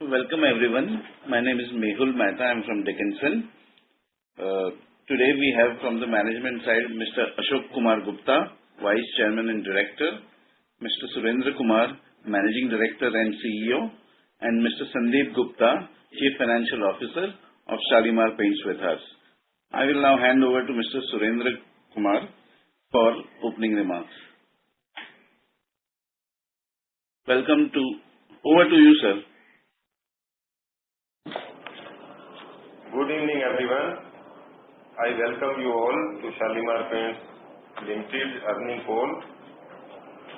Welcome everyone. My name is Mehul Mehta. I am from Dickinson. Today we have from the management side Mr. Ashok Kumar Gupta, Vice Chairman and Director, Mr. Surendra Kumar, Managing Director and CEO, and Mr. Sandeep Gupta, Chief Financial Officer of Shalimar Paints with us. I will now hand over to Mr. Surendra Kumar for opening remarks. Over to you, sir. Good evening, everyone. I welcome you all to Shalimar Paints Limited earnings call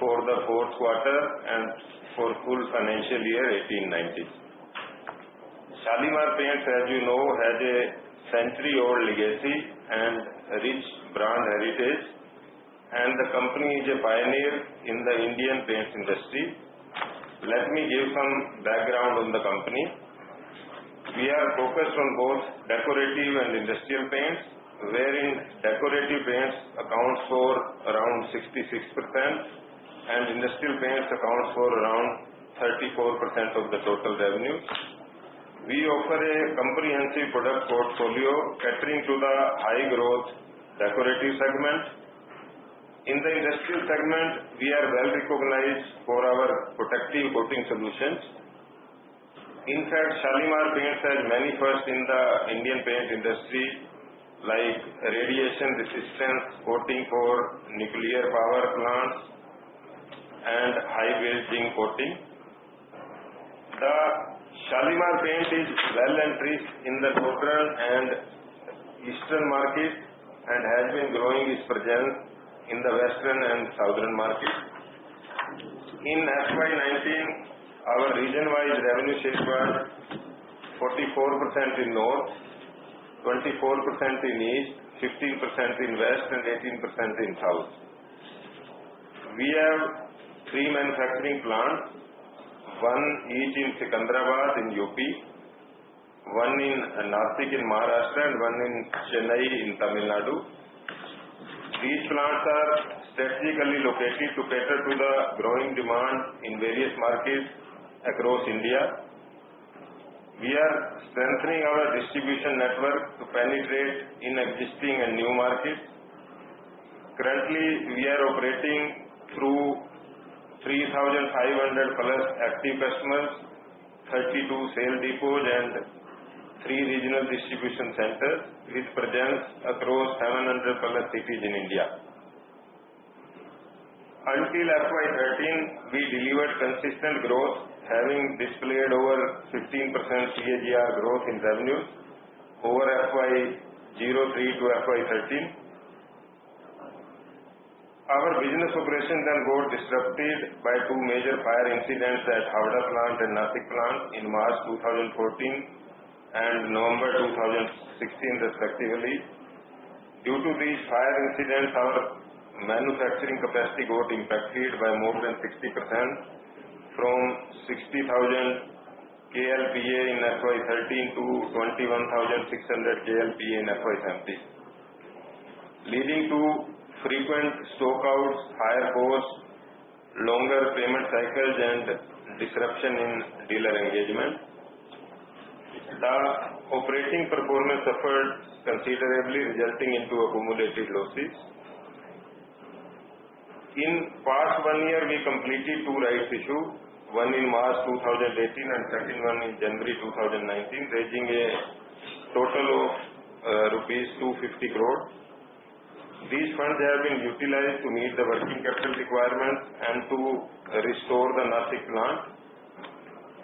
for the fourth quarter and for full financial year 18-19. Shalimar Paints, as you know, has a century-old legacy and rich brand heritage, and the company is a pioneer in the Indian paints industry. Let me give some background on the company. We are focused on both decorative and industrial paints, wherein decorative paints accounts for around 66% and industrial paints accounts for around 34% of the total revenue. We offer a comprehensive product portfolio catering to the high growth decorative segment. In the industrial segment, we are well recognized for our protective coating solutions. In fact, Shalimar Paints has many firsts in the Indian paint industry, like radiation resistance coating for nuclear power plants and high zinc coating. The Shalimar paint is well entrenched in the northern and eastern market and has been growing its presence in the western and southern market. In FY19, our region-wise revenue share was 44% in north, 24% in east, 15% in west and 18% in south. We have 3 manufacturing plants, one each in Secunderabad in UP, one in Nashik in Maharashtra and one in Chennai in Tamil Nadu. These plants are strategically located to cater to the growing demand in various markets across India. We are strengthening our distribution network to penetrate in existing and new markets. Currently, we are operating through 3,500 plus active customers, 32 sales depots and 3 regional distribution centers with presence across 700 plus cities in India. Until FY13, we delivered consistent growth, having displayed over 15% CAGR growth in revenues over FY03 to FY13. Our business operations then got disrupted by 2 major fire incidents at Havda plant and Nashik plant in March 2014 and November 2016 respectively. Due to these fire incidents, our manufacturing capacity got impacted by more than 60%. From 60,000 KLPA in FY13 to 21,600 KLPA in FY17, leading to frequent stockouts, higher costs, longer payment cycles and disruption in dealer engagement. The operating performance suffered considerably, resulting into accumulated losses. In past 1 year, we completed 2 rights issue, one in March 2018 and second one in January 2019, raising a total of rupees 250 crore. These funds have been utilized to meet the working capital requirements and to restore the Nashik plant.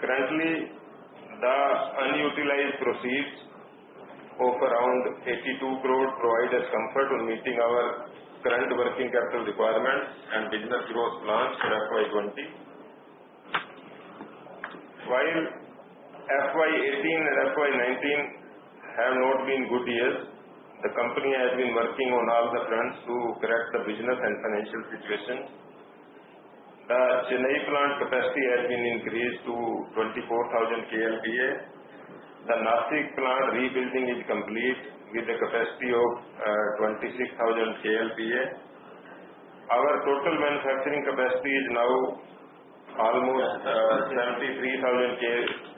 Currently, the unutilized proceeds of around 82 crore provide us comfort on meeting our current working capital requirements and business growth plans for FY20. While FY18 and FY19 have not been good years, the company has been working on all the fronts to correct the business and financial situation. The Chennai plant capacity has been increased to 24,000 KLPA. The Nashik plant rebuilding is complete with a capacity of 26,000 KLPA. Our total manufacturing capacity is now almost 73,000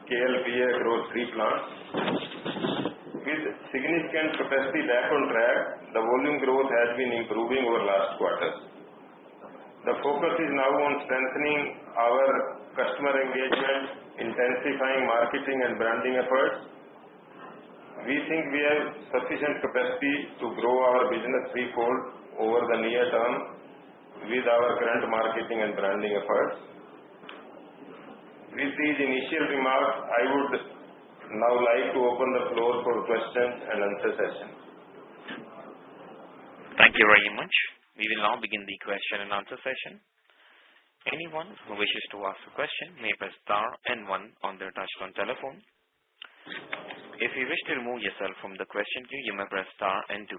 KLPA across 3 plants. With significant capacity back on track, the volume growth has been improving over last quarter. The focus is now on strengthening our customer engagement, intensifying marketing and branding efforts. We think we have sufficient capacity to grow our business threefold over the near term with our current marketing and branding efforts. With these initial remarks, I would now like to open the floor for questions and answer session. Thank you very much. We will now begin the question and answer session. Anyone who wishes to ask a question may press star and 1 on their touchtone telephone. If you wish to remove yourself from the question queue, you may press star and 2.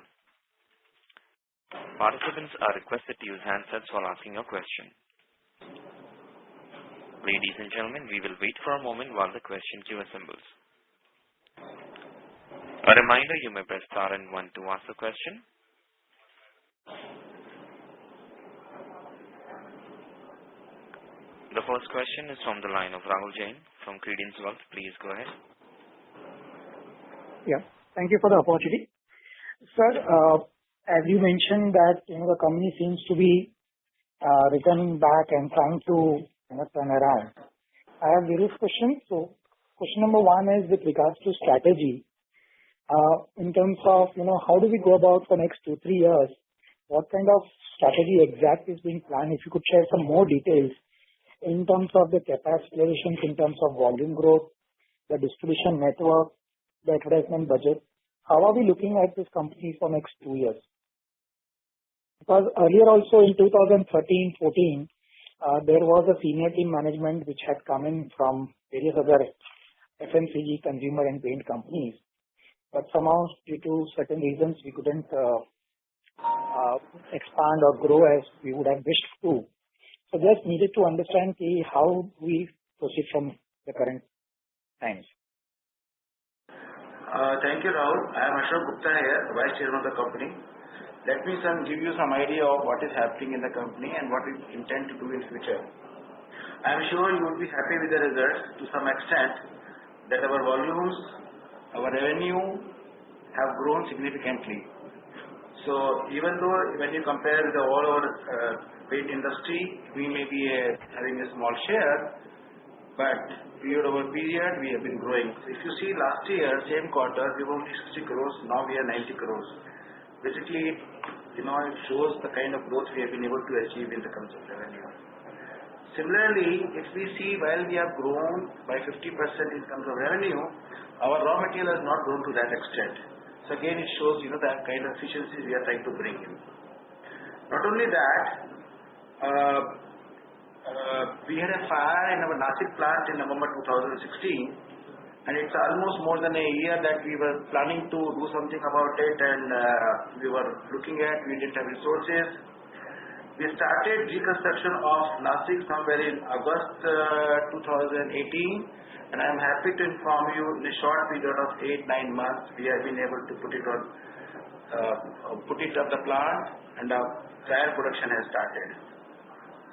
Participants are requested to use handsets while asking a question. Ladies and gentlemen, we will wait for a moment while the question queue assembles. A reminder, you may press star and 1 to ask a question. The first question is from the line of Rahul Jain from Credence Wealth. Please go ahead. Yeah, thank you for the opportunity. Sir, as you mentioned that the company seems to be returning back and trying to turn around. I have various questions. So, question number 1 is with regards to strategy. In terms of how do we go about for next 2-3 years? What kind of strategy exact is being planned? If you could share some more details in terms of the capacity relations, in terms of volume growth, the distribution network, the advertisement budget. How are we looking at this company for next 2 years? Because earlier also in 2013-14, there was a senior team management which had come in from various other FMCG, consumer and paint companies. But somehow due to certain reasons we couldn't expand or grow as we would have wished to. So just needed to understand how we proceed from the current times. Thank you, Rahul. I am Ashok Gupta here, Vice Chairman of the company. Let me give you some idea of what is happening in the company and what we intend to do in future. I am sure you would be happy with the results to some extent that our volumes, our revenue have grown significantly. So even though when you compare the all over paint industry, we may be having a small share, but period over period we have been growing. So if you see last year, same quarter, we were only 60 crores, now we are 90 crores. Basically, it shows the kind of growth we have been able to achieve in the terms of revenue. Similarly, if we see while we have grown by 50% in terms of revenue, our raw material has not grown to that extent. So again, it shows the kind of efficiencies we are trying to bring in. Not only that, we had a fire in our Nashik plant in November 2016, and it's almost more than a year that we were planning to do something about it, and we were looking at, we didn't have resources. We started reconstruction of Nashik somewhere in August 2018, and I am happy to inform you in a short period of 8-9 months we have been able to put it up the plant, and our trial production has started.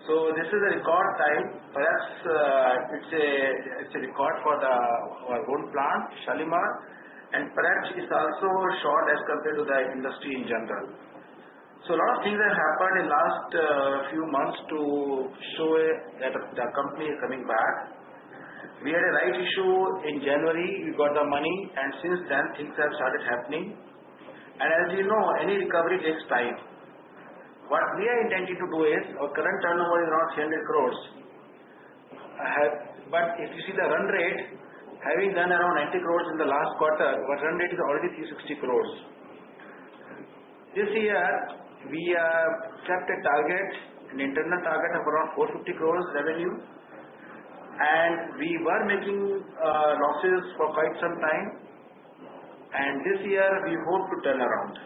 So this is a record time. Perhaps it's a record for our own plant, Shalimar, and perhaps it's also short as compared to the industry in general. So a lot of things have happened in last few months to show that the company is coming back. We had a right issue in January, we got the money, and since then things have started happening. And as you know, any recovery takes time. What we are intending to do is, our current turnover is around 300 crores. But if you see the run rate, having done around 90 crores in the last quarter, our run rate is already 360 crores. This year, we kept a target, an internal target of around 450 crores revenue. And we were making losses for quite some time. And this year, we hope to turn around.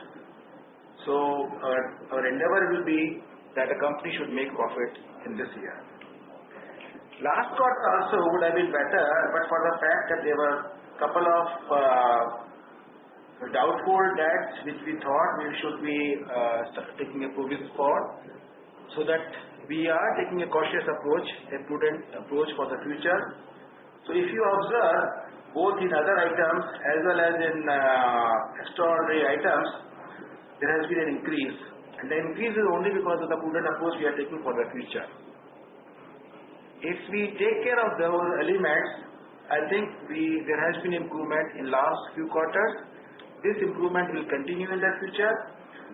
So our endeavor will be that the company should make profit in this year. Last quarter also would have been better, but for the fact that there were a couple of doubtful debts which we thought we should be taking a provision for, so that we are taking a cautious approach, a prudent approach for the future. So if you observe, both in other items as well as in extraordinary items, there has been an increase. And the increase is only because of the prudent approach we are taking for the future. If we take care of those elements, I think there has been improvement in last few quarters. This improvement will continue in the future.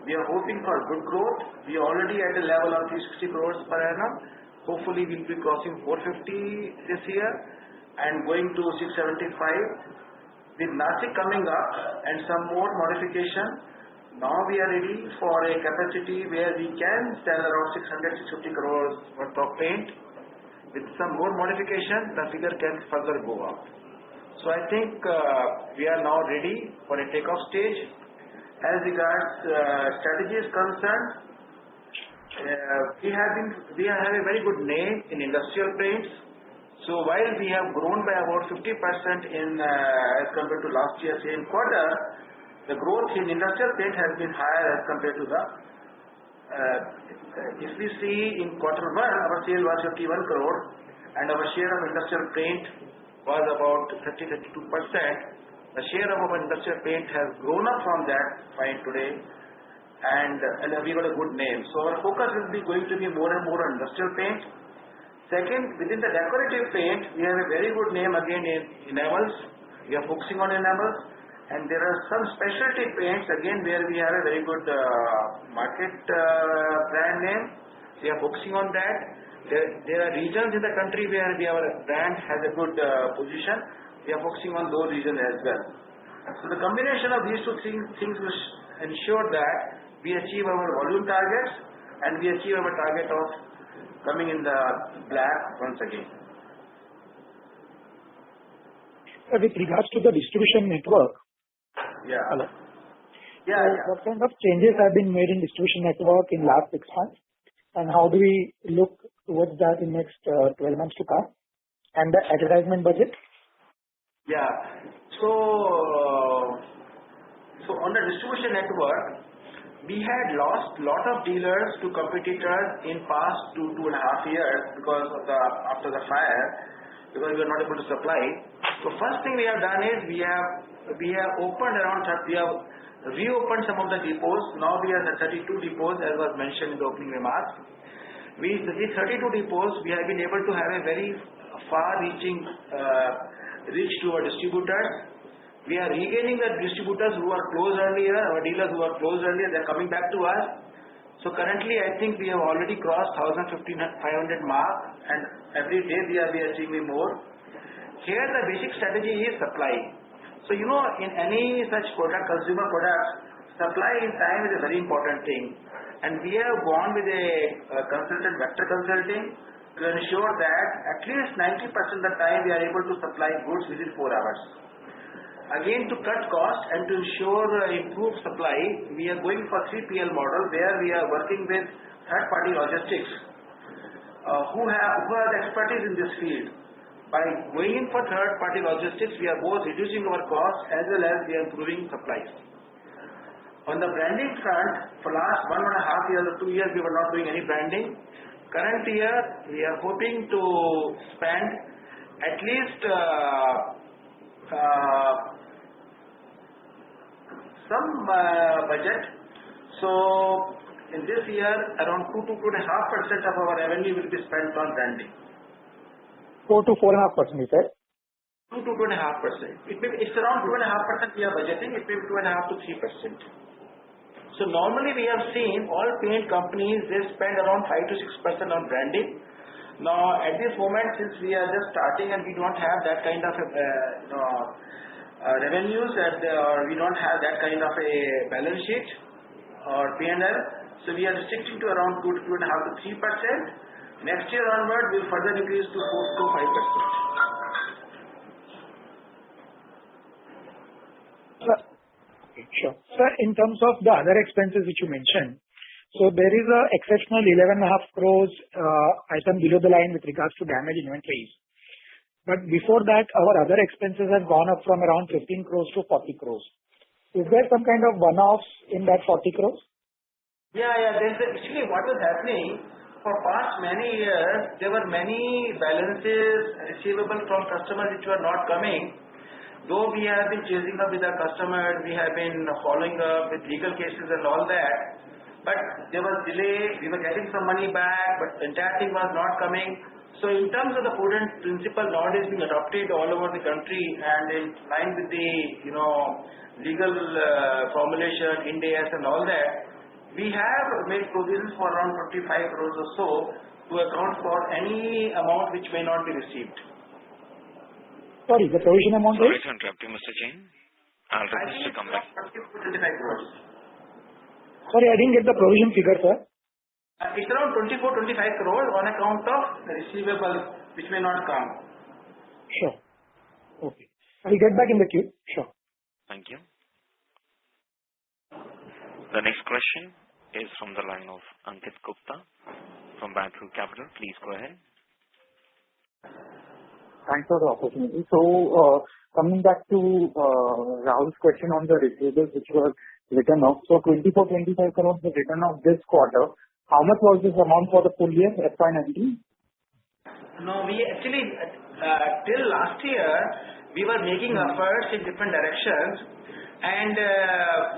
We are hoping for good growth. We are already at a level of 360 crores per annum. Hopefully we will be crossing 450 this year and going to 675. With Nasik coming up and some more modification, now we are ready for a capacity where we can sell around 600-650 crores worth of paint. With some more modification, the figure can further go up. So I think we are now ready for a takeoff stage. As regards strategy is concerned, we have a very good name in industrial paints. So while we have grown by about 50% as compared to last year same quarter, the growth in industrial paint has been higher as compared to the if we see in quarter one, our sale was 51 crore and our share of industrial paint was about 30-32%. The share of our industrial paint has grown up from that point today, and we got a good name. So our focus will be going to be more and more on industrial paint. Second, within the decorative paint, we have a very good name again in enamels. We are focusing on enamels. And there are some specialty paints again where we have a very good market brand name. We are focusing on that. There are regions in the country where our brand has a good position. We are focusing on those regions as well. So the combination of these two things will ensure that we achieve our volume targets and we achieve our target of coming in the black once again. With regards to the distribution network, hello. What kind of changes have been made in distribution network in last 6 months, and how do we look towards that in next 12 months to come? And the advertisement budget? So on the distribution network, we had lost lot of dealers to competitors in past 2.5 years because of after the fire, because we were not able to supply. So first thing we have done is we have reopened some of the depots. Now we are at 32 depots as was mentioned in the opening remarks. With these 32 depots, we have been able to have a very far-reaching reach to our distributors. We are regaining the distributors who were closed earlier, our dealers who were closed earlier, they are coming back to us. So currently I think we have already crossed 1,500 mark, and every day we are achieving more. Here the basic strategy is supply. So in any such product, consumer products, supply in time is a very important thing. And we have gone with a consultant, Vector Consulting, to ensure that at least 90% of the time we are able to supply goods within 4 hours. Again, to cut cost and to ensure improved supply, we are going for 3PL model where we are working with third-party logistics who have the expertise in this field. By going in for third-party logistics, we are both reducing our costs as well as we are improving supplies. On the branding front, for last 1.5 years or 2 years, we were not doing any branding. Current year, we are hoping to spend at least some budget. So in this year, around 2 to 2.5% of our revenue will be spent on branding. 4 to 4.5%, you said? 2 to 2.5%. It's around 2.5% we are budgeting. It may be 2.5 to 3%. So normally we have seen all paint companies, they spend around 5 to 6% on branding. Now at this moment, since we are just starting and we don't have that kind of revenues or we don't have that kind of a balance sheet or P&L, so we are restricting to around 2 to 2.5 to 3%. Next year onward, we will further increase to 4 to 5%. Sure. Sir, in terms of the other expenses which you mentioned, so there is a exceptional 11.5 crores item below the line with regards to damaged inventories. But before that, our other expenses have gone up from around 15 crores to 40 crores. Is there some kind of one-offs in that 40 crores? Actually, what was happening, For past many years, there were many balances receivable from customers which were not coming. Though we have been chasing up with our customers, we have been following up with legal cases and all that, but there was delay. We were getting some money back, but the entire thing was not coming. So in terms of the prudent principle nowadays being adopted all over the country and in line with the legal formulation, Ind AS and all that, we have made provisions for around 25 crores or so to account for any amount which may not be received. Sorry, the provision amount Sorry is? to interrupt you, Mr. Jain. I'll request to come back. 25 crores. Sorry, I didn't get the provision figure, sir. It's around 25 crores on account of the receivable which may not come. Sure. Okay. I'll get back in the queue. Sure. Thank you. The next question is from the line of Ankit Gupta from Bantu Capital. Please go ahead. Thanks for the opportunity. So, coming back to Rahul's question on the receivables which were written off. So, 24-25 crores was written off this quarter. How much was this amount for the full year, FY19? No, we actually, till last year, we were making efforts in different directions. And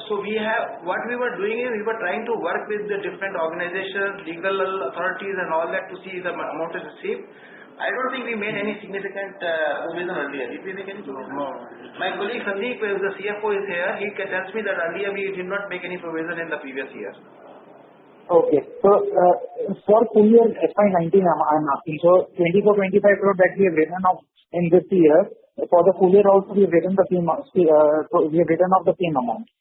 so what we were doing is we were trying to work with the different organizations, legal authorities and all that to see the amount is received. I don't think we made any significant provision earlier. Did we make any provision? No. My colleague Sandeep, the CFO, is here. He tells me that earlier we did not make any provision in the previous year. Okay. So, for full year FY19, I'm asking. So, 24-25 crore that we have written off in this year, for the full year also we have written the same, we have written off the same amount.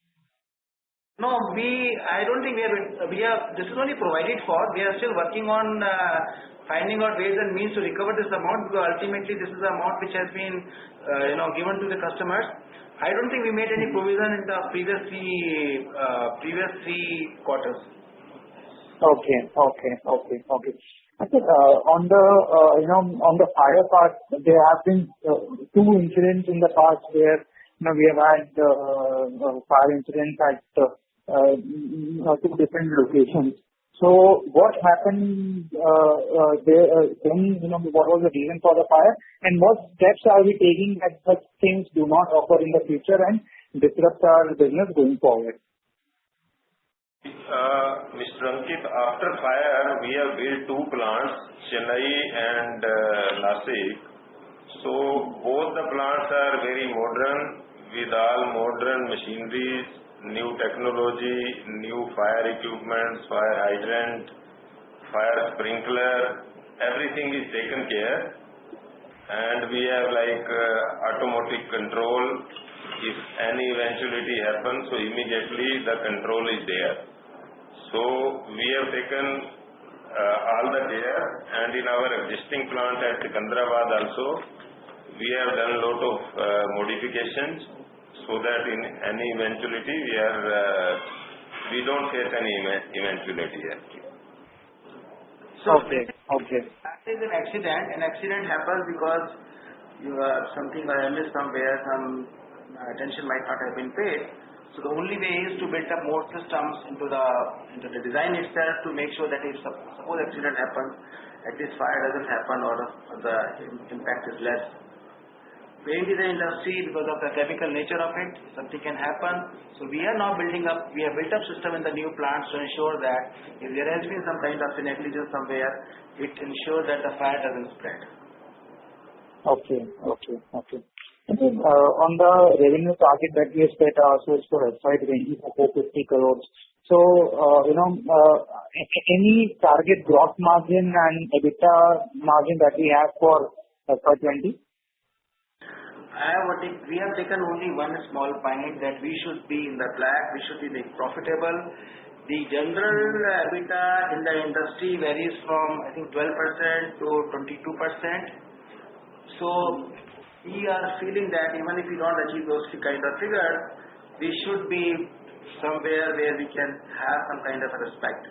No, I don't think this is only provided for. We are still working on finding out ways and means to recover this amount, because ultimately this is the amount which has been given to the customers. I don't think we made any provision in the previous three quarters. Okay. I think on the fire part, there have been two incidents in the past where we have had fire incidents at two different locations. So what happened there? What was the reason for the fire, and what steps are we taking that such things do not occur in the future and disrupt our business going forward? Mr. Ankit, after fire, we have built two plants, Chennai and Nashik. So both the plants are very modern, with all modern machineries, new technology, new fire equipment, fire hydrant, fire sprinkler, everything is taken care. And we have automatic control. If any eventuality happens, so immediately the control is there. So we have taken all the care, and in our existing plant at Sikandrabad also, we have done a lot of modifications so that in any eventuality we don't face any eventuality actually. Okay. That is an accident. An accident happens because something was missed somewhere, some attention might not have been paid. So the only way is to build up more systems into the design itself to make sure that if suppose accident happens, at least fire doesn't happen or the impact is less. Paint is an industry, because of the chemical nature of it, something can happen. So we are now we have built up system in the new plants to ensure that if there has been some kind of negligence somewhere, it ensures that the fire doesn't spread. Okay. And then, on the revenue target that we have set ourselves for FY20 for 450 crores. So, any target gross margin and EBITDA margin that we have for FY20? We have taken only one small point, that we should be in the black, we should be profitable. The general EBITDA in the industry varies from, I think, 12% to 22%. So we are feeling that even if we don't achieve those kind of figures, we should be somewhere where we can have some kind of a respect.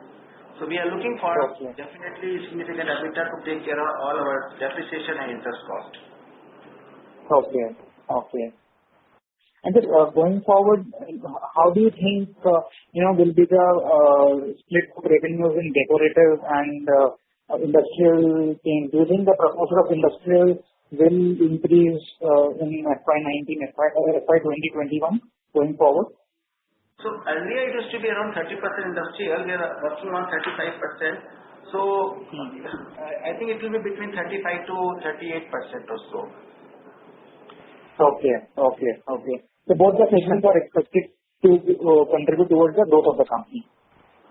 So we are looking for definitely significant EBITDA to take care of all our depreciation and interest cost. Okay. And just going forward, how do you think will be the split of revenues in decorative and industrial paint, do you think the proportion of industrial will increase in FY 2021 going forward? So earlier it used to be around 30% industrial. We are working on 35%. So I think it will be between 35 to 38% or so. Okay. So both the segments are expected to contribute towards the growth of the company.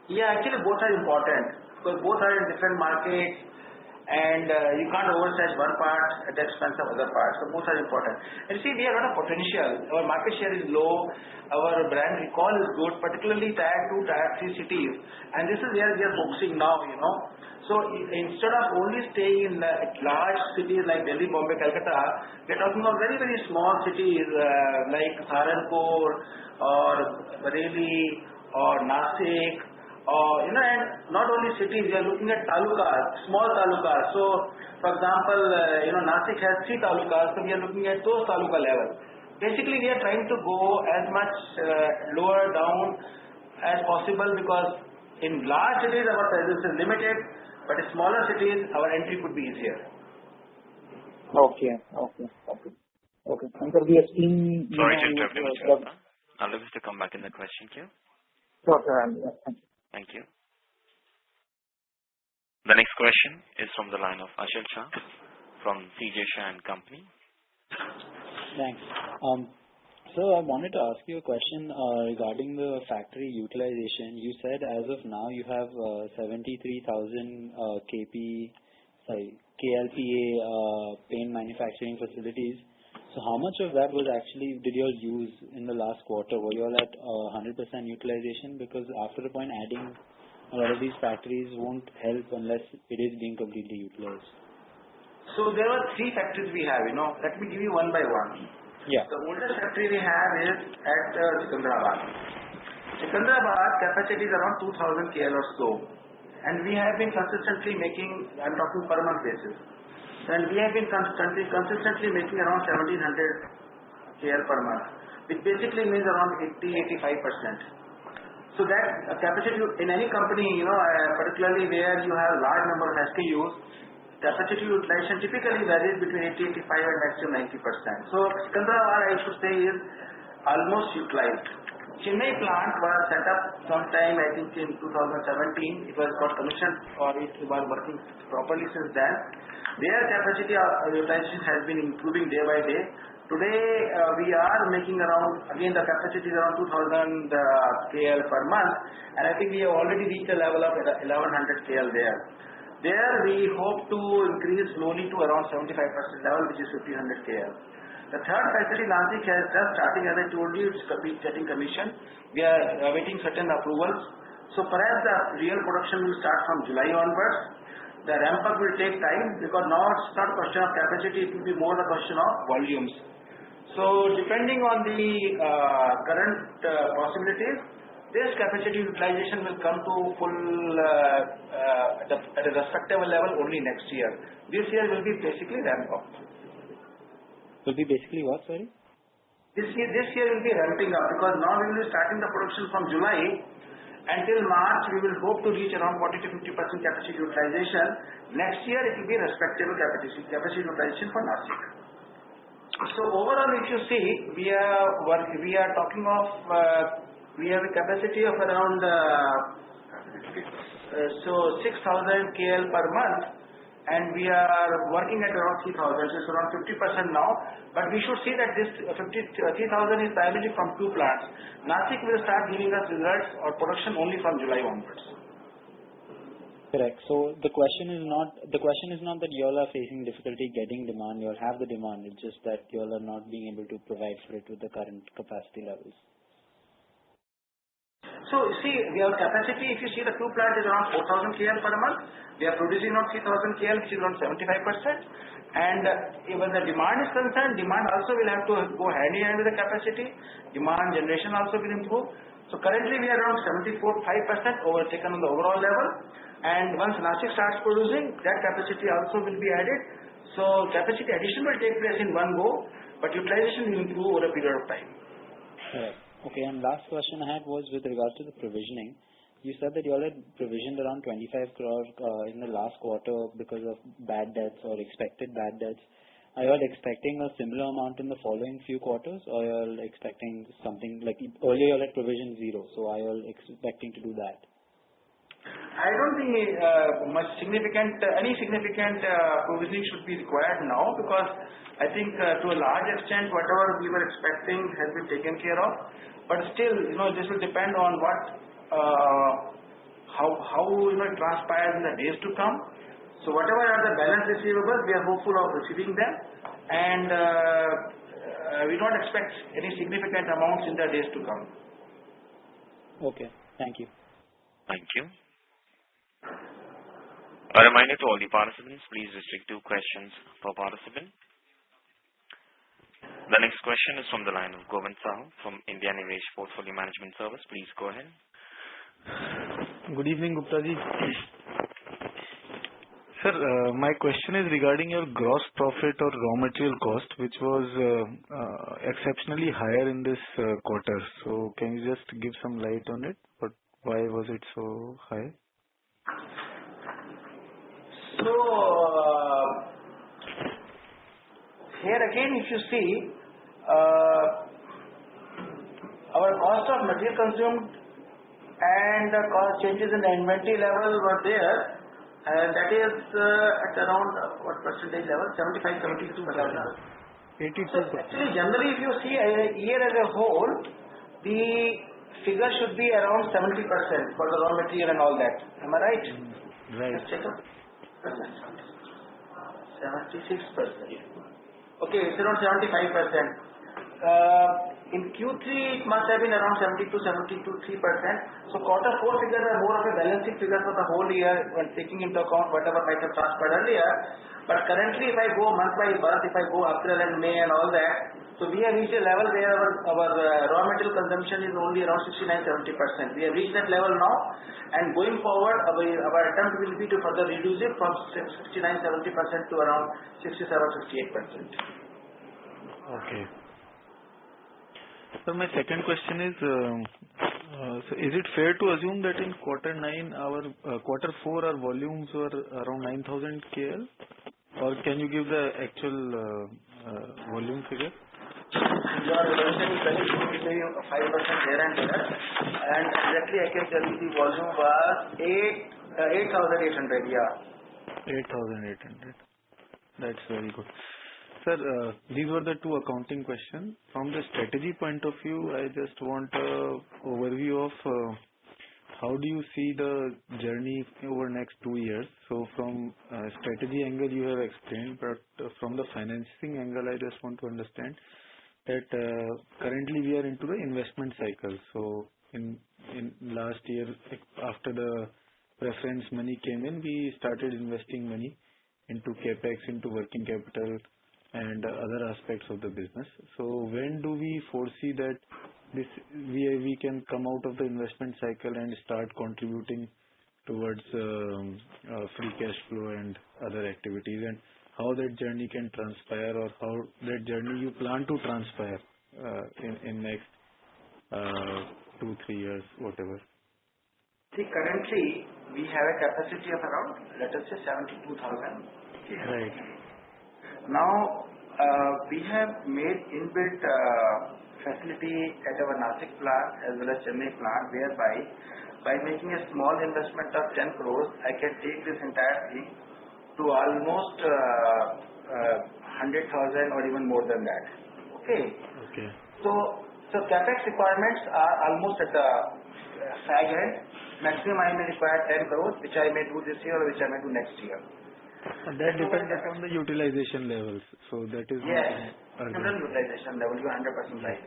Yeah, actually both are important because both are in different markets and you can't overstretch one part at the expense of other parts. So both are important. And see, we have a lot of potential. Our market share is low. Our brand recall is good, particularly tier 2, tier 3 cities. And this is where we are focusing now, So instead of only staying in large cities like Delhi, Bombay, Calcutta, we are talking about very, very small cities like Saharanpur or Bareilly or Nasik. And not only cities, we are looking at talukas, small talukas. So, for example, Nasik has 3 talukas, so we are looking at those taluka level. Basically, we are trying to go as much lower down as possible because in large cities our presence is limited, but in smaller cities our entry could be easier. Okay. And so we have seen. Sorry to interrupt you, Mr. Gupta. I'll leave this to come back in the question queue. Sure, sir. Thank you. Thank you. The next question is from the line of Ashil Shah from CJ Shah and Company. Thanks. So I wanted to ask you a question regarding the factory utilization. You said as of now you have 73,000 KLPA paint manufacturing facilities. So how much of that was actually did you all use in the last quarter? Were you all at 100% utilization? Because after the point, adding a lot of these factories won't help unless it is being completely utilized. So there were 3 factories we have. Let me give you one by one. Yeah. The oldest factory we have is at Secunderabad. Secunderabad capacity is around 2,000 KL or so, and we have been consistently making. I'm talking per month basis. And we have been consistently making around 1,700 KL per month, which basically means around 80-85%. So that capacity in any company, particularly where you have large number of SKUs, capacity utilization typically varies between 80-85 and maximum 90%. So Secunderabad, I should say, is almost utilized. Chennai plant was set up sometime, I think in 2017. It was got commissioned or it was working properly since then. Their capacity utilization has been improving day by day. Today we are making around, again the capacity is around 2,000 KL per month, and I think we have already reached a level of 1,100 KL there. There we hope to increase slowly to around 75% level, which is 1,500 KL. The third facility, Nasik, has just starting, as I told you, it's getting commissioned. We are awaiting certain approvals. So perhaps the real production will start from July onwards. The ramp up will take time because now it's not a question of capacity, it will be more a question of volumes. So depending on the current possibilities, this capacity utilization will come to full at a respectable level only next year. This year will be basically ramp up. Will be basically what, sorry? This year will be ramping up because now we will be starting the production from July. Until March, we will hope to reach around 40-50% capacity utilization. Next year, it will be respectable capacity utilization for Nasik. So overall, if you see, we are talking of we have a capacity of around 6,000 KL per month, and we are working at around 3,000. So it's around 50% now. But we should see that this 3,000 is primarily from 2 plants. Nasik will start giving us results or production only from July onwards. Correct. So the question is not that you all are facing difficulty getting demand. You all have the demand. It's just that you all are not being able to provide for it with the current capacity levels. So you see, our capacity, if you see the 2 plants is around 4,000 KL per month. We are producing around 3,000 KL, which is around 75%. And when the demand is concerned, demand also will have to go hand in hand with the capacity. Demand generation also will improve. So currently we are around 74.5% overtaken on the overall level. And once Nasik starts producing, that capacity also will be added. So capacity addition will take place in one go, but utilization will improve over a period of time. Right. Okay, and last question I had was with regards to the provisioning. you said that you all had provisioned around 25 crore in the last quarter because of bad debts or expected bad debts. Are you all expecting a similar amount in the following few quarters, or are you all expecting something like earlier you all had provision 0, so are you all expecting to do that? I don't think any significant provisioning should be required now, because I think to a large extent whatever we were expecting has been taken care of. But still, this will depend on how it transpires in the days to come. So whatever are the balance receivables, we are hopeful of receiving them, and we don't expect any significant amounts in the days to come. Okay, thank you. Thank you. A reminder to all the participants, please restrict 2 questions per participant. The next question is from the line of Govind Sahu from India Nivesh Portfolio Management Service. Please go ahead. Good evening, Gupta ji. Sir, my question is regarding your gross profit or raw material cost, which was exceptionally higher in this quarter. So can you just give some light on it? Why was it so high? So here again, if you see, our cost of material consumed and the cost changes in the inventory level were there, and that is at around what percentage level? 75-72%. 82%. So actually, generally, if you see a year as a whole, the figure should be around 70% for the raw material and all that. Am I right? Right. Let's check out. 76%. Okay, it's around 75%. In Q3, it must have been around 72-73%. So quarter 4 figures are more of a balancing figure for the whole year when taking into account whatever might have transferred earlier. But currently, if I go month by month, if I go April and May and all that, so we have reached a level where our raw material consumption is only around 69-70%. We have reached that level now, and going forward, our attempt will be to further reduce it from 69-70% to around 67-68%. Okay. So my second question is, so is it fair to assume that in quarter 4 our volumes were around 9,000 KL, or can you give the actual volume figure? Your assumption is very good, maybe 5% here and there, and exactly I can tell you the volume was 8,800. Yeah. 8,800. That's very good. Sir, these were the 2 accounting questions. From the strategy point of view, I just want an overview of how do you see the journey over next 2 years. So from strategy angle you have explained, but from the financing angle I just want to understand that currently we are into the investment cycle. So in last year, after the preference money came in, we started investing money into capex, into working capital and other aspects of the business. So when do we foresee that we can come out of the investment cycle and start contributing towards free cash flow and other activities, and how that journey can transpire, or how that journey you plan to transpire in next 2-3 years, whatever? See, currently we have a capacity of around, let us say, 72,000. Right. Now, we have made inbuilt facility at our Nashik plant as well as Chennai plant, whereby by making a small investment of 10 crores, I can take this entire thing to almost 100,000 or even more than that. Okay. Okay. So capex requirements are almost at the fag end. Maximum I may require 10 crores, which I may do this year or which I may do next year. And that depends upon the utilization levels. So that is yes, utilization level, you are 100% right.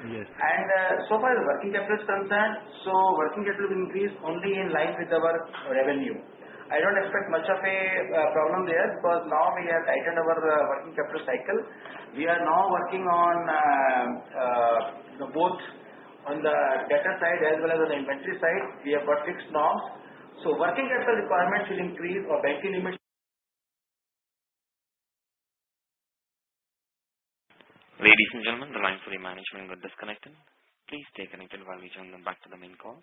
Yes. And so far as working capital is concerned, so working capital will increase only in line with our revenue. I don't expect much of a problem there, because now we have tightened our working capital cycle. We are now working on both on the debtor side as well as on the inventory side. We have got fixed norms. So working capital requirements will increase, or banking limits. Ladies and gentlemen, the line for the management got disconnected. Please stay connected while we join them back to the main call.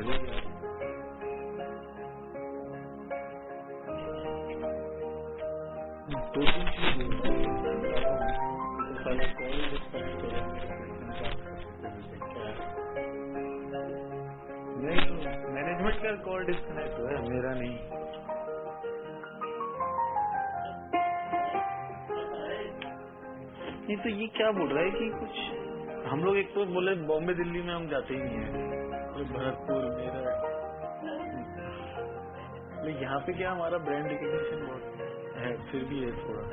दो तीन चीज पहले call disconnect करो नहीं, management का call disconnect हुआ है, मेरा नहीं। नहीं तो ये क्या बोल रहा है कि कुछ हम लोग एक तो बोले बॉम्बे दिल्ली में हम जाते ही नहीं है, भरतपुर मेरा, लेकिन यहाँ पे क्या हमारा ब्रांड रिकग्निशन बहुत है, फिर भी है थोड़ा।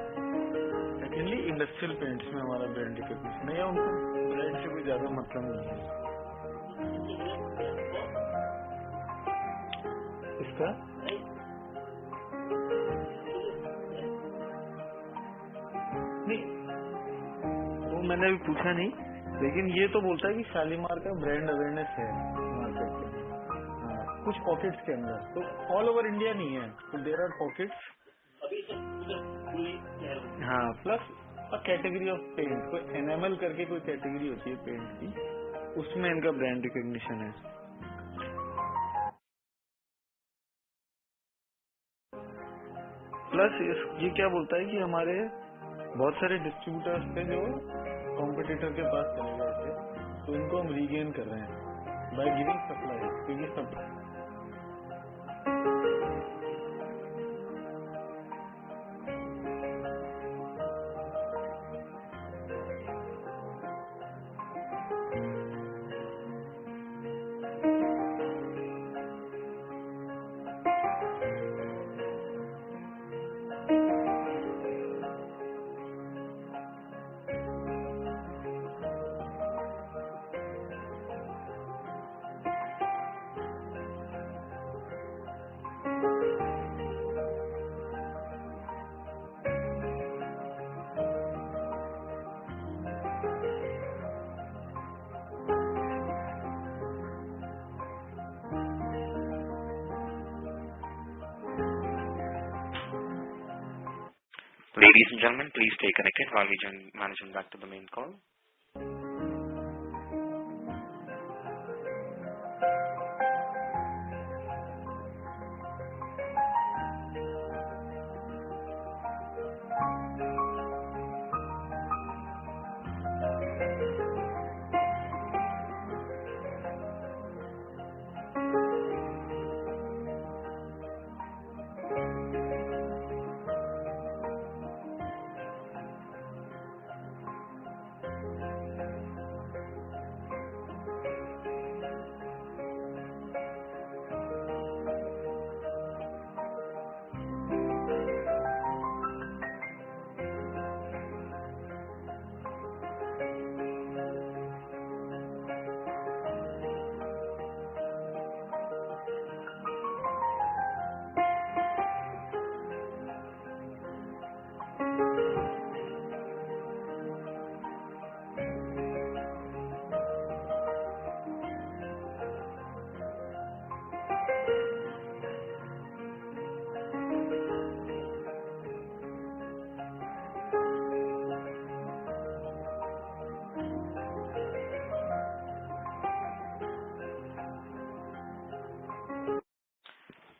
सेकेंडली इंडस्ट्रियल पेंट्स में हमारा ब्रांड रिकग्निशन है, या उनको ब्रांड से कोई ज्यादा मतलब नहीं है इसका। नहीं वो मैंने अभी पूछा नहीं, लेकिन ये तो बोलता है कि शालीमार का ब्रांड अवेयरनेस है मार्केट में, कुछ पॉकेट्स के अंदर, तो ऑल ओवर इंडिया नहीं है, तो देयर आर पॉकेट्स। हाँ, प्लस कैटेगरी ऑफ पेंट, कोई एनएमएल करके कोई कैटेगरी होती है पेंट की, उसमें इनका ब्रांड रिकग्निशन है। प्लस ये क्या बोलता है कि हमारे बहुत सारे डिस्ट्रीब्यूटर्स थे जो कॉम्पिटिटर के पास चले गए थे, तो इनको हम रीगेन कर रहे हैं बाय गिविंग सप्लाई, क्योंकि सब Ladies and gentlemen, please stay connected while we join management back to the main call.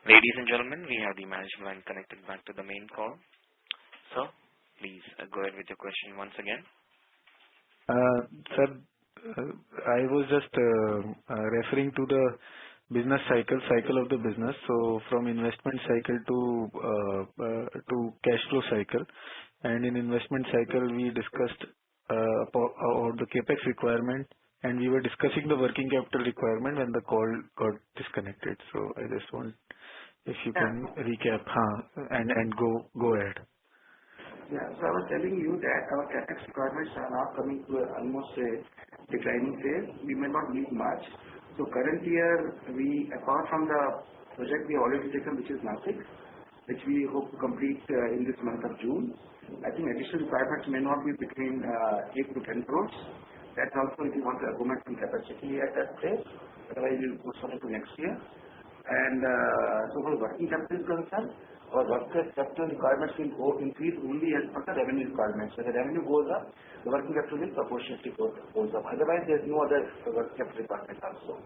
Ladies and gentlemen, we have the management line connected back to the main call. Sir, please go ahead with your question once again. Sir, I was just referring to the business cycle of the business. So from investment cycle to cash flow cycle, and in investment cycle we discussed about the capex requirement, and we were discussing the working capital requirement when the call got disconnected. So I just want if you can recap, and go ahead. Yeah. So I was telling you that our capex requirements are now coming to almost a declining phase. We may not need much. So current year, apart from the project we have already taken, which is Nashik, which we hope to complete in this month of June, I think additional requirements may not be between 8 to 10 crores. That's also if you want to augment some capacity at that place. Otherwise, we'll postpone it to next year. And so for working capital is concerned, our working capital requirements will increase only as per the revenue requirements. So the revenue goes up, the working capital will proportionately goes up. Otherwise, there is no other working capital requirement also.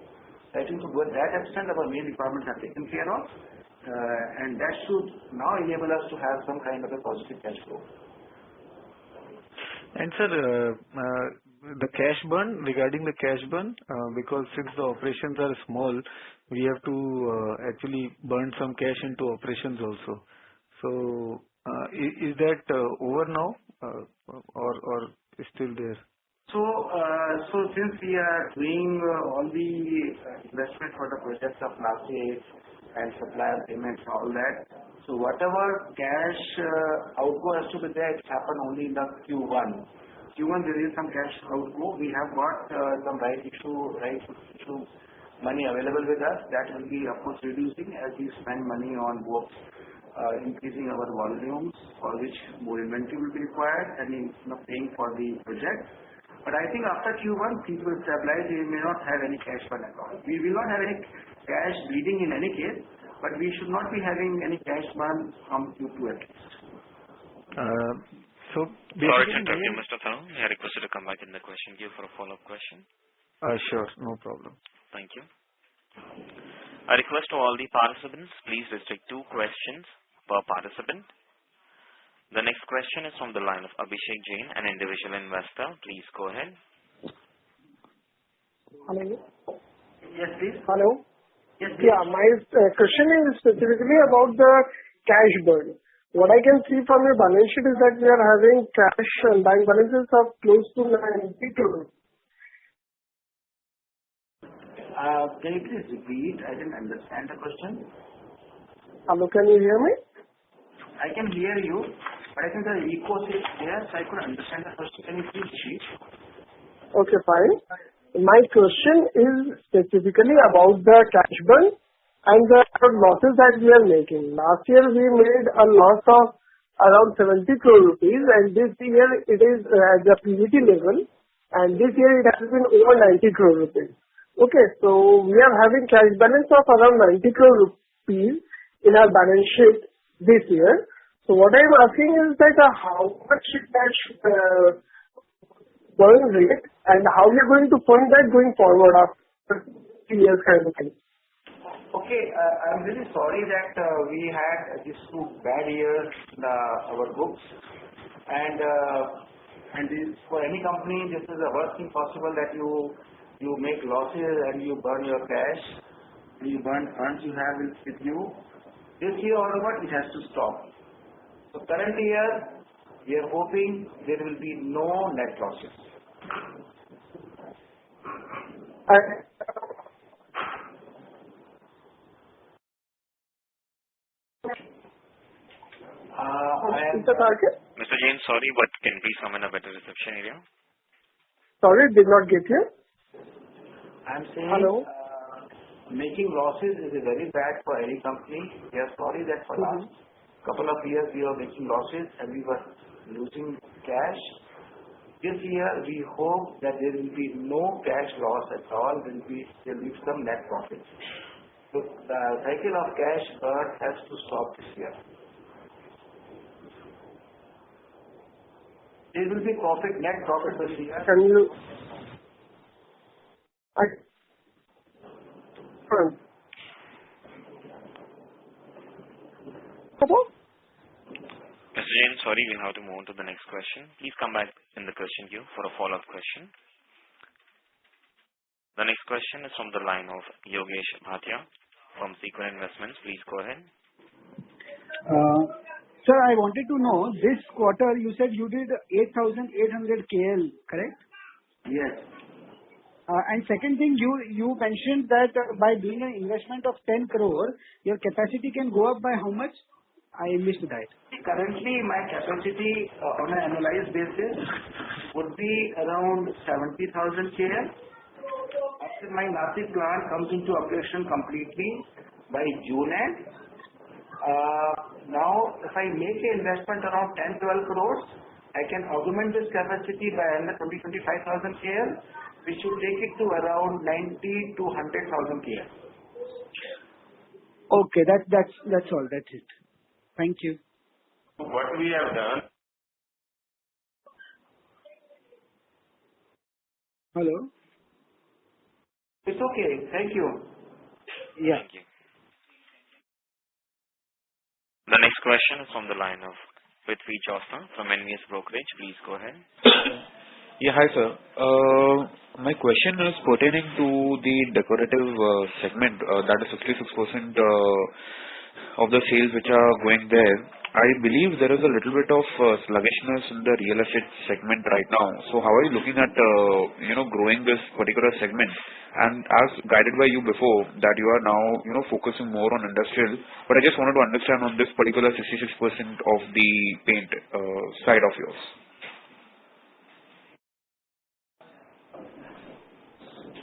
I think to that extent our main requirements are taken care of, and that should now enable us to have some kind of a positive cash flow. And sir, the cash burn, regarding the cash burn, because since the operations are small, we have to actually burn some cash into operations also. So, is that over now, or is still there? So since we are doing all the investment for the projects of plastic and supplier payments and all that, so whatever cash outgo has to be there, it happened only in the Q1. Q1 there is some cash outgo. We have got some right issue money available with us. That will be of course reducing as we spend money on both increasing our volumes, for which more inventory will be required, and paying for the project. But I think after Q1 things will stabilize. We may not have any cash burn at all. We will not have any cash bleeding in any case, but we should not be having any cash burn from Q2 at least. Sorry to interrupt you, Mr. Tharu. I request you to come back in the question queue for a follow-up question. Sure, no problem. Thank you. I request to all the participants, please restrict 2 questions per participant. The next question is from the line of Abhishek Jain, an individual investor. Please go ahead. Hello. Yes, please. Hello. Yes, please. Yeah, my question is specifically about the cash burn. What I can see from your balance sheet is that we are having cash and bank balances of close to 90 crore. Can you please repeat? I didn't understand the question. Hello, can you hear me? I can hear you, but I think the echo is there, so I couldn't understand the question. Can you please repeat? Okay, fine. My question is specifically about the cash burn and the losses that we are making. Last year we made a loss of around 70 crore rupees, and this year it is at the PBT level, and this year it has been over 90 crore rupees. Okay, so we are having cash balance of around 90 crore rupees in our balance sheet this year. So what I am asking is that how much cash burn rate, and how we are going to fund that going forward after 3 years kind of thing. Okay, I'm really sorry that we had these 2 bad years in our books, and this, for any company, this is the worst thing possible, that you make losses and you burn your cash, you burn funds you have with you. This year, however, it has to stop. So current year, we are hoping there will be no net losses. Mr. Jain, sorry, but can you please come in a better reception area? Sorry, did not get you. I'm saying, hello. Making losses is very bad for any company. We are sorry that for last couple of years we were making losses and we were losing cash. This year we hope that there will be no cash loss at all. There will be some net profit. So the cycle of cash burn has to stop this year. There will be profit, net profit this year. Can you? Mr. Jain, sorry, we'll have to move on to the next question. Please come back in the question queue for a follow-up question. The next question is from the line of Yogesh Bhatia from Sequent Investments. Please go ahead. Sir, I wanted to know, this quarter you said you did 8,800 KL, correct? Yes. And second thing, you mentioned that by doing an investment of 10 crore, your capacity can go up by how much? I missed that. Currently, my capacity on an annualized basis would be around 70,000 KL. After my Nashik plant comes into operation completely by June end, now if I make an investment around 10-12 crores, I can augment this capacity by another 20,000-25,000 KL, which should take it to around 90,000 to 100,000 KL. Okay, that's all. That's it. Thank you. What we have done. Hello. It's okay. Thank you. Yeah. Thank you. The next question is from the line of Prithvi Chausa from NVS Brokerage. Please go ahead. Yeah, hi, sir. My question is pertaining to the decorative segment, that is 66% of the sales which are going there. I believe there is a little bit of sluggishness in the real estate segment right now. So how are you looking at, growing this particular segment? And as guided by you before, that you are now, focusing more on industrial, but I just wanted to understand on this particular 66% of the paint side of yours.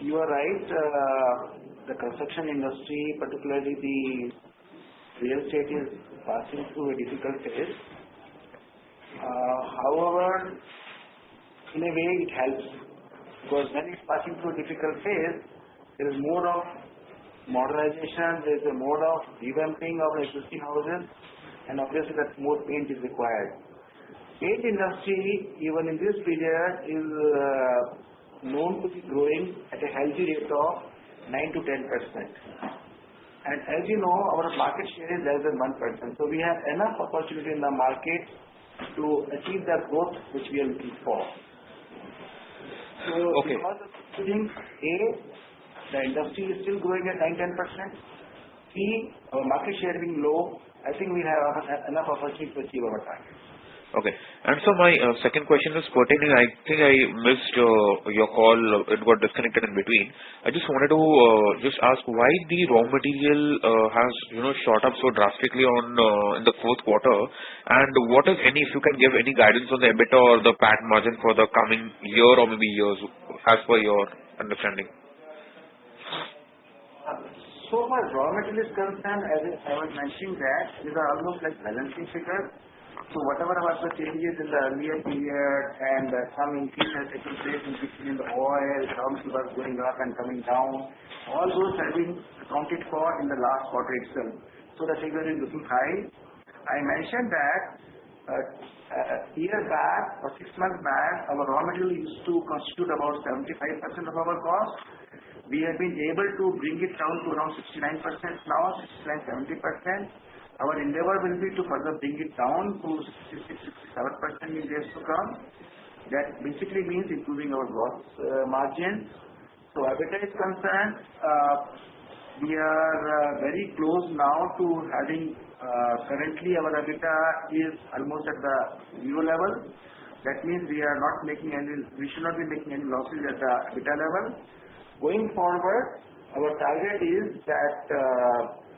You are right. The construction industry, particularly the real estate, is passing through a difficult phase. However, in a way it helps, because when it's passing through a difficult phase, there is more of modernization, there is a mode of revamping of existing houses, and obviously that more paint is required. Paint industry, even in this period, is known to be growing at a healthy rate of 9 to 10%. And as you know, our market share is less than 1%. So we have enough opportunity in the market to achieve that growth which we are looking for. So Okay. because of two things, A, the industry is still growing at 9-10%. B, our market share being low, I think we have enough opportunity to achieve our target. Okay. And so my second question is pertaining, I think I missed your call, it got disconnected in between. I just wanted to just ask why the raw material has, shot up so drastically in the fourth quarter, and what is if you can give any guidance on the EBITDA or the PAT margin for the coming year or maybe years, as per your understanding. So far raw material is concerned, as I was mentioning that, these are almost like balancing figures. So whatever was the changes in the earlier period and some increase has taken place in the oil, raw material was going up and coming down, all those have been accounted for in the last quarter itself. So the figure is looking high. I mentioned that a year back or 6 months back, our raw material used to constitute about 75% of our cost. We have been able to bring it down to around 69% now, 69-70%. Our endeavor will be to further bring it down to 66-67% in days to come. That basically means improving our gross margin. So EBITDA is concerned, we are very close now to having, currently our EBITDA is almost at the zero level. That means we should not be making any losses at the EBITDA level. Going forward, our target is that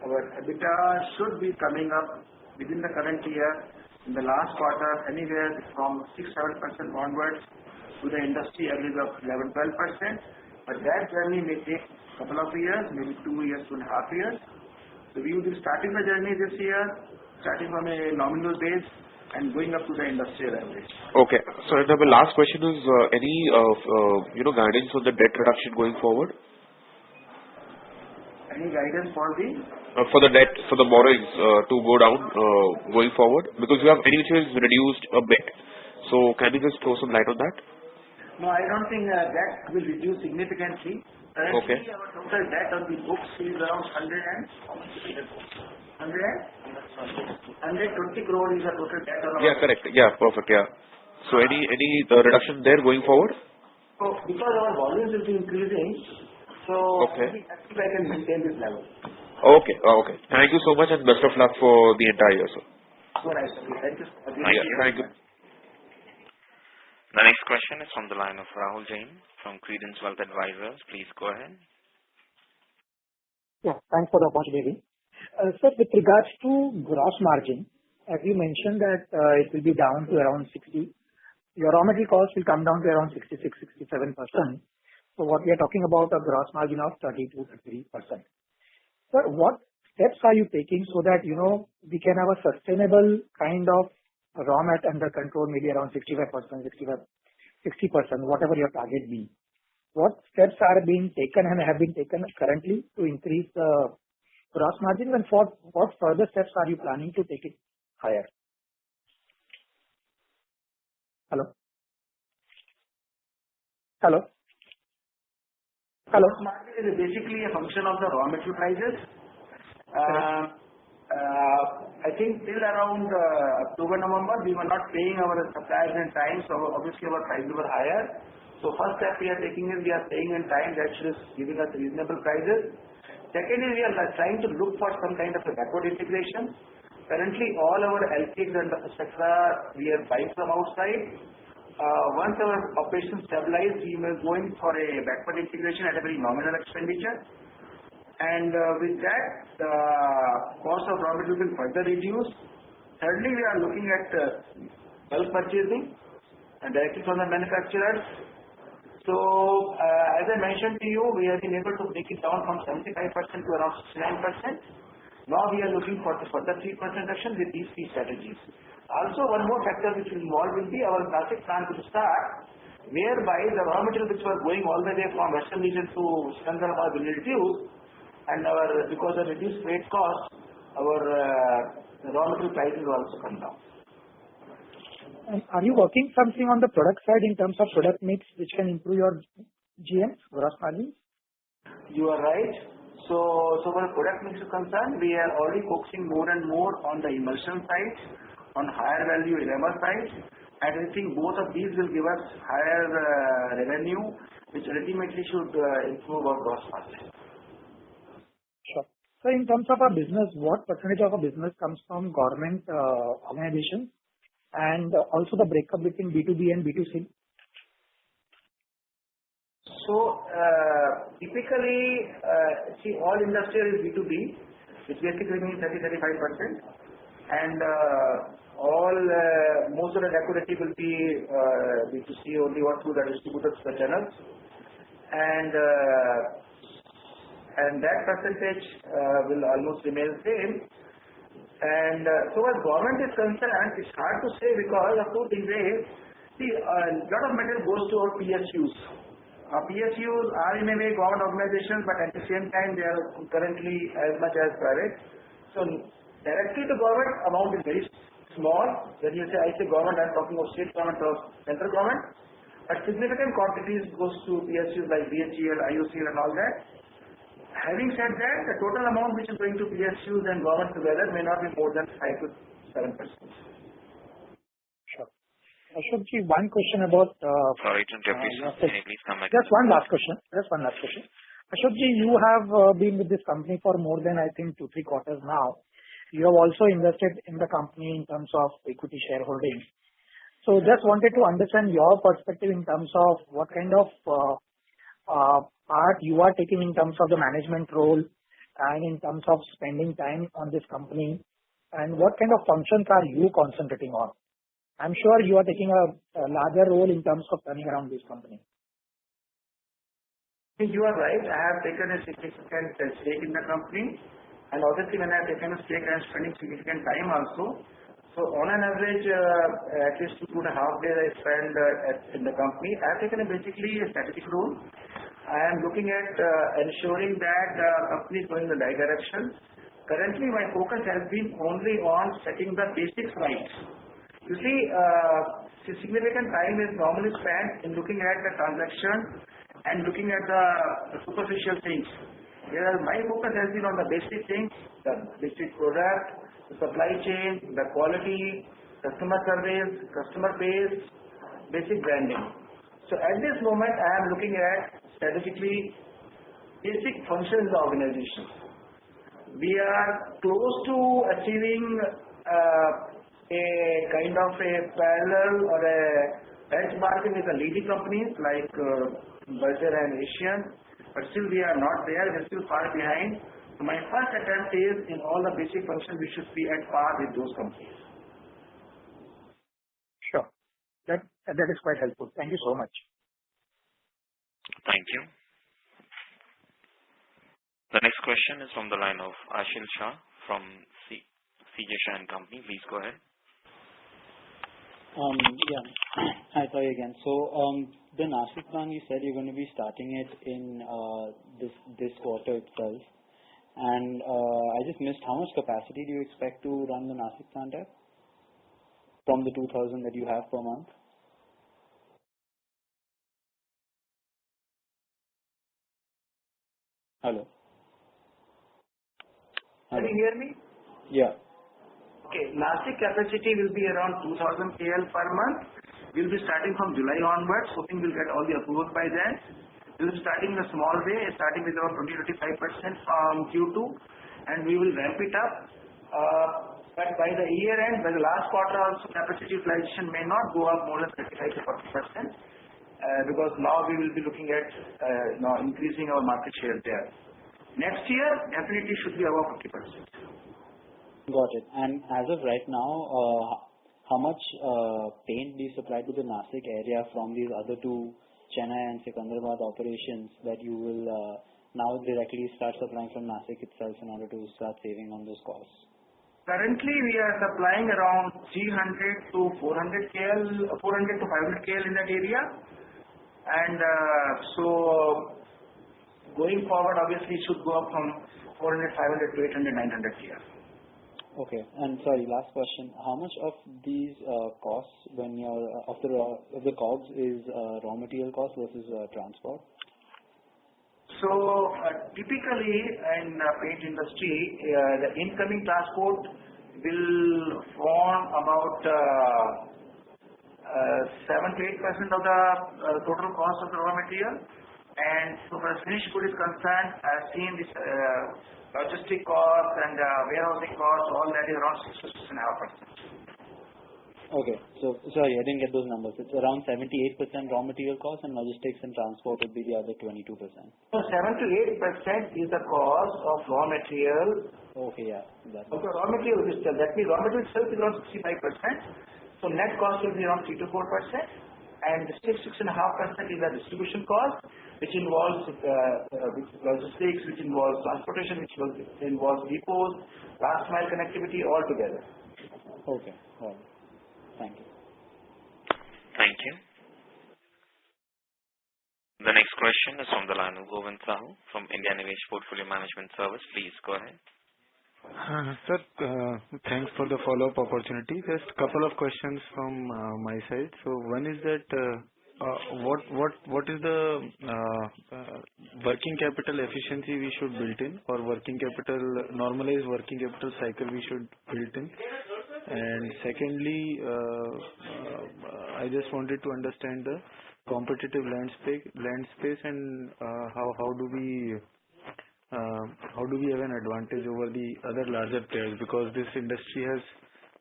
our EBITDA should be coming up within the current year, in the last quarter, anywhere from 6-7% onwards to the industry average of 11-12%. But that journey may take a couple of years, maybe 2 years, 2.5 years. So we will be starting the journey this year, starting from a nominal base and going up to the industrial average. Okay. So the last question is any guidance on the debt reduction going forward? Any guidance for for the debt, for the borrowings to go down going forward? Because you have anyways reduced a bit. So can you just throw some light on that? No, I don't think that will reduce significantly. Okay. Currently, our total debt on the books is around 120 crore is the total debt on our Yeah, correct. Yeah, perfect. Yeah. So any reduction there going forward? So because our volumes will be increasing, so Okay. I can maintain this level. Okay. Okay. Thank you so much and best of luck for the entire year, sir. So nice. Thank you. Thank you. The next question is from the line of Rahul Jain from Credence Wealth Advisors. Please go ahead. Yeah, thanks for the opportunity. Sir, with regards to gross margin, as you mentioned that it will be down to around 60. Your raw material cost will come down to around 66-67%. So what we are talking about a gross margin of 32-33%. Sir, what steps are you taking so that, we can have a sustainable kind of raw mat under control, maybe around 65%, 60%, whatever your target be? What steps are being taken and have been taken currently to increase the gross margin, and for what further steps are you planning to take it higher? Hello? Hello. Gross margin is basically a function of the raw material prices. I think till around October, November, we were not paying our suppliers in time, so obviously our prices were higher. So first step we are taking is we are paying in time. That is giving us reasonable prices. Second is we are trying to look for some kind of a backward integration. Currently, all our LPs and etc. we are buying from outside. Once our operations stabilize, we will go in for a backward integration at a very nominal expenditure. And with that, the cost of raw material will further reduce. Thirdly, we are looking at bulk purchasing directly from the manufacturers. So, as I mentioned to you, we have been able to break it down from 75% to around 69%. Now we are looking for the further 3% reduction with these three strategies. Also, one more factor which will involve will be our Nashik plant will start, whereby the raw material which was going all the way from western region to Secunderabad will reduce, and because of reduced freight cost, our raw material prices will also come down. And are you working something on the product side in terms of product mix which can improve your GM, gross margin? You are right. So when product mix is concerned, we are already focusing more and more on the emulsion side, on higher value elamer side, and I think both of these will give us higher revenue, which ultimately should improve our gross margin. Sure. So in terms of our business, what percentage of our business comes from government organizations, and also the breakup between B2B and B2C? So, typically, see, all industrial is B2B, which basically means 30-35%, and most of the decorative will be B2C only or through the distributors, the channels, and that percentage will almost remain the same. And so as government is concerned, it's hard to say because of two things. See, a lot of material goes to our PSUs. PSUs are in a way government organizations, but at the same time they are currently as much as private. So directly to government amount is very small. When you say I say government, I'm talking of state government or central government. But significant quantities goes to PSUs like BHEL, IOCL and all that. Having said that, the total amount which is going to PSUs and government together may not be more than 5 to 7%. Sure. Ashokji, one question about... Sorry to interrupt you, sir. Can you please come back? Just one last question. Ashokji, you have been with this company for more than, I think, 2-3 quarters now. You have also invested in the company in terms of equity shareholding. So just wanted to understand your perspective in terms of what kind of part you are taking in terms of the management role and in terms of spending time on this company, and what kind of functions are you concentrating on? I'm sure you are taking a larger role in terms of turning around this company. You are right. I have taken a significant stake in the company, and obviously when I have taken a stake, I am spending significant time also. So on an average, at least 2.5 days I spend in the company. I have taken basically a strategic role. I am looking at ensuring that the company is going in the right direction. Currently, my focus has been only on setting the basics right. You see, significant time is normally spent in looking at the transaction and looking at the superficial things. Whereas my focus has been on the basic things, the basic product, the supply chain, the quality, customer service, customer base, basic branding. So at this moment, I am looking at strategically basic functions of the organization. We are close to achieving a kind of a parallel or a benchmarking with the leading companies like Berger and Asian, but still we are not there. We are still far behind. So my first attempt is in all the basic functions we should be at par with those companies. Sure. That is quite helpful. Thank you so much. Thank you. The next question is from the line of Ashil Shah from CJ Shah & Company. Please go ahead. Yeah. Hi, sorry again. So the Nashik plant, you said you're going to be starting it in this quarter itself. And I just missed, how much capacity do you expect to run the Nashik plant at from the 2,000 that you have per month? Hello. Can you hear me? Yeah. Okay. Nashik capacity will be around 2,000 KL per month. We'll be starting from July onwards, hoping we'll get all the approvals by then. We'll be starting in a small way, starting with around 20-25% from Q2, and we will ramp it up. But by the year end, by the last quarter also, capacity utilization may not go up more than 35-40%, because now we will be looking at increasing our market share there. Next year, definitely should be above 50%. Got it. And as of right now, how much paint do you supply to the Nashik area from these other two Chennai and Secunderabad operations that you will now directly start supplying from Nashik itself in order to start saving on those costs? Currently, we are supplying around 300 to 400 KL, 400 to 500 KL in that area. And so going forward, obviously, it should go up from 400, 500 to 800, 900 KL. Okay. And sorry, last question. How much of these costs when you're of the COGS is raw material cost versus transport? So typically in the paint industry, the incoming transport will form about 7 to 8% of the total cost of the raw material. And so as finished good is concerned, I've seen this logistic cost and warehousing cost, all that is around 6 to 6.5%. Okay. So sorry, I didn't get those numbers. It's around 78% raw material cost, and logistics and transport would be the other 22%. So 7 to 8% is the cost of raw material. Okay, yeah. Okay, raw material is still, that means raw material itself is around 65%. So net cost will be around 3 to 4%. And 6 to 6.5% is the distribution cost, which involves logistics, which involves transportation, which involves depots, last mile connectivity all together. Okay. All right. Thank you. Thank you. The next question is from the line of Govind Sahu from India Nivesh Portfolio Management Service. Please go ahead. Sir, thanks for the follow-up opportunity. Just a couple of questions from my side. So one is that what is the working capital efficiency we should build in, or normalized working capital cycle we should build in? And secondly, I just wanted to understand the competitive landscape and how do we have an advantage over the other larger players, because this industry has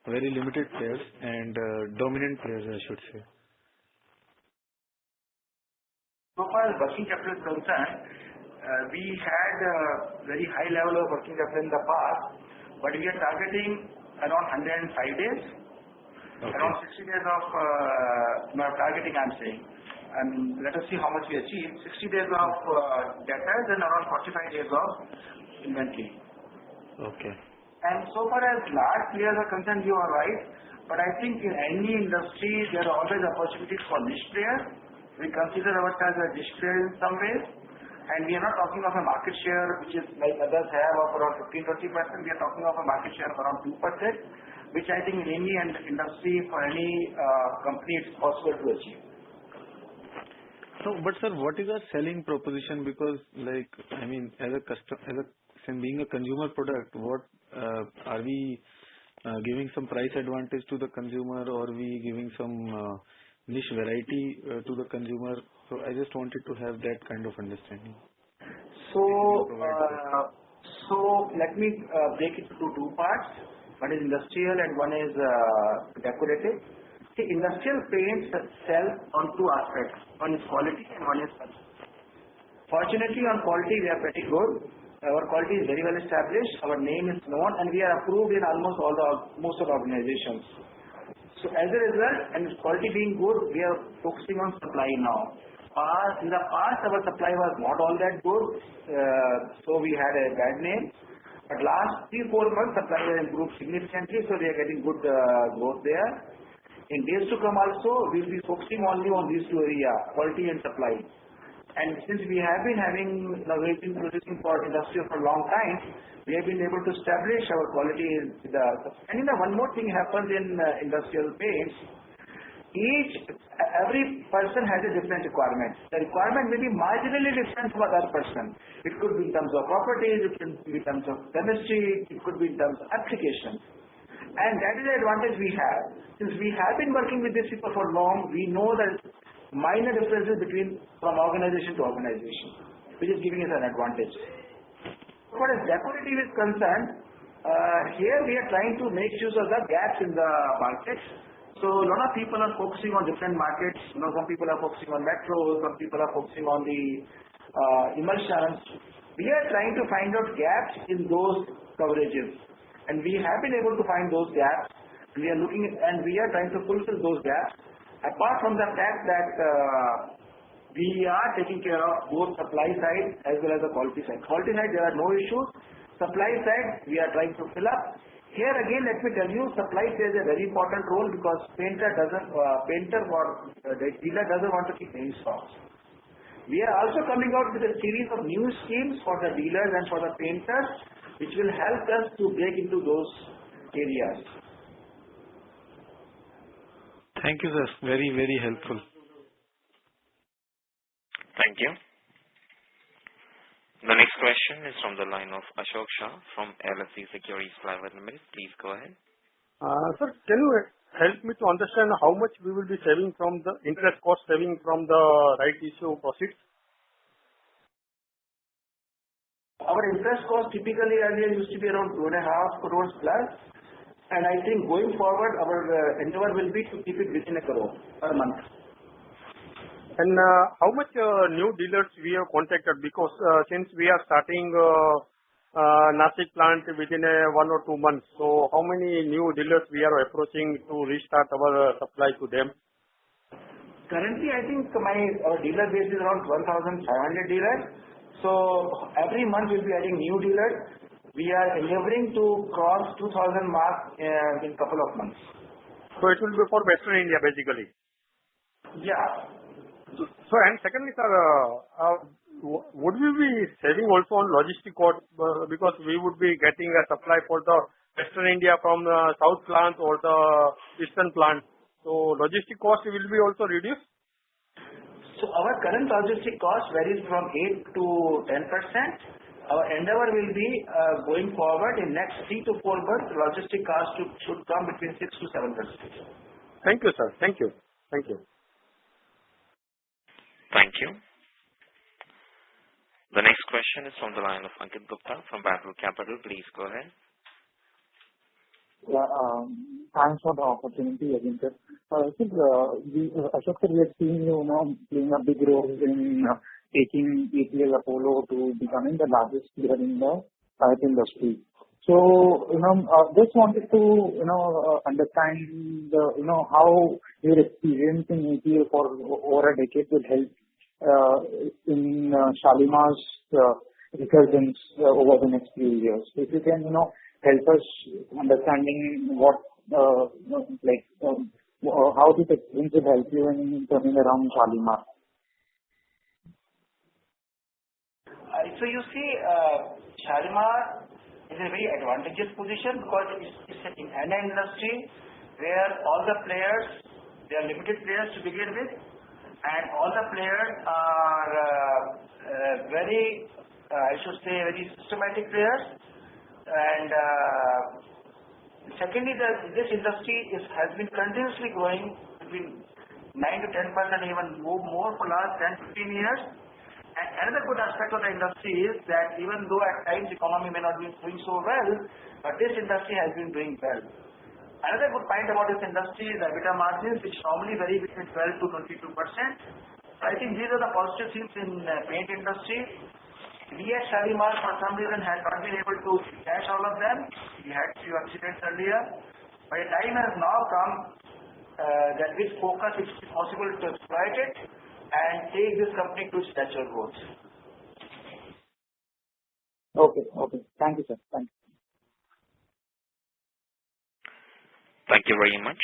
very limited players and dominant players, I should say. So far as working capital is concerned, we had a very high level of working capital in the past, but we are targeting around 105 days, okay. Around 60 days of targeting, I'm saying. And let us see how much we achieve. 60 days of debtors and around 45 days of inventory. Okay. And so far as large players are concerned, you are right. But I think in any industry, there are always opportunities for niche players. We consider ourselves a niche player in some ways. And we are not talking of a market share which is like others have of around 15-20%. We are talking of a market share of around 2%, which I think in any industry for any company it's possible to achieve. So, but sir, what is our selling proposition? Because, like, I mean, being a consumer product, what are we giving some price advantage to the consumer, or are we giving some niche variety to the consumer? So, I just wanted to have that kind of understanding. So let me break it into two parts. One is industrial and one is decorative. See, industrial paints sell on two aspects. One is quality and one is price. Fortunately, on quality we are pretty good. Our quality is very well established. Our name is known, and we are approved in most of the organizations. So as a result, and quality being good, we are focusing on supply now. In the past, our supply was not all that good, so we had a bad name. But last 3-4 months, supply has improved significantly, so we are getting good growth there. In days to come also, we will be focusing only on these two areas, quality and supply. And since we have been producing for industry for a long time, we have been able to establish our quality. And one more thing happens in industrial paints. every person has a different requirement. The requirement may be marginally different from other person. It could be in terms of properties, it could be in terms of chemistry, it could be in terms of applications. And that is the advantage we have. Since we have been working with these people for long, we know that minor differences from organization to organization, which is giving us an advantage. As far as decorative is concerned, here we are trying to make use of the gaps in the market. So a lot of people are focusing on different markets. Some people are focusing on metros, some people are focusing on the emulsions. We are trying to find out gaps in those coverages, and we have been able to find those gaps. We are looking at, and we are trying to fulfill those gaps. Apart from the fact that we are taking care of both supply side as well as the quality side. Quality side, there are no issues. Supply side, we are trying to fill up. Here again, let me tell you, supply plays a very important role because the dealer doesn't want to keep any stocks. We are also coming out with a series of new schemes for the dealers and for the painters, which will help us to break into those areas. Thank you, sir. Very, very helpful. Thank you. The next question is from the line of Ashok Shah from LSC Securities Private Limited. Please go ahead. Sir, can you help me to understand how much we will be saving from the interest cost saving from the right issue proceeds? Our interest cost typically earlier used to be around 2.5 crores plus, and I think going forward our endeavor will be to keep it within 1 crore per month. And how much new dealers we have contacted, because since we are starting Nashik plant within 1 or 2 months, so how many new dealers we are approaching to restart our supply to them? Currently, I think our dealer base is around 1,500 dealers. So every month we'll be adding new dealers. We are endeavoring to cross 2,000 mark in couple of months. So it will be for Western India basically? Yeah. So, and secondly, sir, would we be saving also on logistic cost because we would be getting a supply for the Western India from the south plant or the eastern plant? So logistic cost will be also reduced? So our current logistic cost varies from 8 to 10%. Our endeavor will be going forward in next 3 to 4 months, logistic cost should come between 6 to 7%. Thank you, sir. Thank you. Thank you. Thank you. The next question is from the line of Ankit Gupta from Bamboo Capital. Please go ahead. Yeah, thanks for the opportunity again, sir. Ashok sir, we have seen you playing a big role in taking APL Apollo to becoming the largest player in the pipe industry. So, just wanted to, understand how your experience in APL for over a decade will help in Shalimar's resurgence over the next few years. If you can, help us understanding what, how this experience will help you in turning around Shalimar. So you see, Shalimar is a very advantageous position because it's in an industry where all the players, they are limited players to begin with, and all the players are very systematic players. And secondly, this industry has been continuously growing between 9 to 10%, even more for last 10-15 years. And another good aspect of the industry is that even though at times the economy may not be doing so well, but this industry has been doing well. Another good point about this industry is EBITDA margins, which normally vary between 12 to 22%. I think these are the positive things in paint industry. We at Shalimar for some reason had not been able to catch all of them. We had few accidents earlier. But the time has now come that with focus it is possible to exploit it and take this company to its natural growth. Okay. Thank you, sir. Thank you. Thank you very much.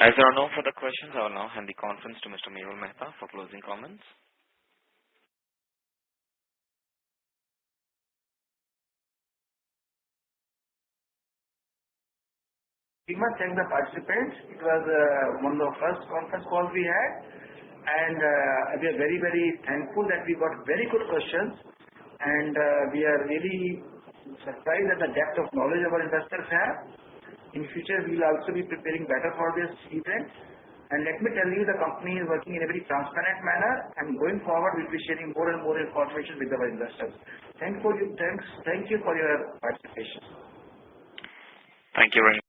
As there are no further questions, I will now hand the conference to Mr. Mehul Mehta for closing comments. we must thank the participants. It was one of the first conference calls we had, and we are very, very thankful that we got very good questions, and we are really surprised at the depth of knowledge our investors have. In future, we will also be preparing better for this event. And let me tell you, the company is working in a very transparent manner, and going forward, we'll be sharing more and more information with our investors. Thank you for your participation. Thank you very much.